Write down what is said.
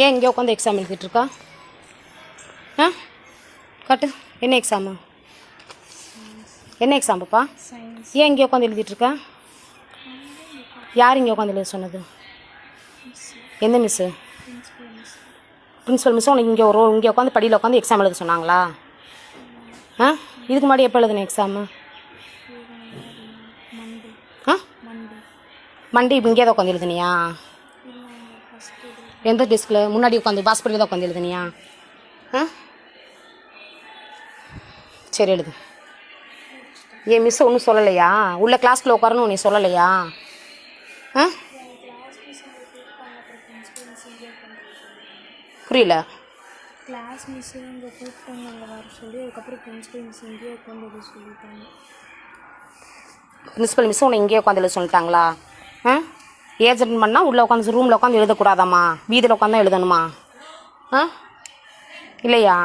ஏன் இங்கே உட்காந்து எக்ஸாம் எழுதிட்டுருக்கா? ஆ காட்டு, என்ன எக்ஸாமு? என்ன எக்ஸாம் பாப்பா? ஏன் இங்கே உட்காந்து எழுதிட்டுருக்கா? யார் இங்கே உட்காந்து எழுத சொன்னது? எந்த மிஸ்ஸு? பிரின்ஸிபல் மிஸ்ஸும் உனக்கு இங்கே உட்காந்து படியில் உட்காந்து எக்ஸாம் எழுத சொன்னாங்களா? ஆ இதுக்கு முன்னாடி எப்போ எழுதுன எக்ஸாமு? ஆ மண்டே இப்போ இங்கே தான் உட்காந்து எழுதுனியா? எந்த டெஸ்கில்? முன்னாடி உட்காந்து பாஸ்பரியில் தான் உட்காந்து எழுதுனியா? ஆ சரி எழுது. ஏன் மிஸ் ஒன்றும் சொல்லலையா? உள்ள கிளாஸ்க்குள்ளே உட்காரணும் உன்னை சொல்லலையா? ஆ புரியல. கிளாஸ் மிஸ் இங்கே கூப்பிட்டாங்க வர சொல்லி, அதுக்கப்புறம் பிரின்சிபல் மிஸ் இங்கேயே உட்காந்து சொல்லிட்டாங்க. பிரின்சிபல் மிஸ் உன்னை இங்கேயே உட்காந்து எழுத சொல்லிட்டாங்களா? ஆ ஏஜென்ட் பண்ணால் உள்ளே உட்காந்து ரூமில் உட்காந்து எழுதக்கூடாதாம்மா? வீதியில் உட்காந்து எழுதணுமா? ஆ இல்லையா?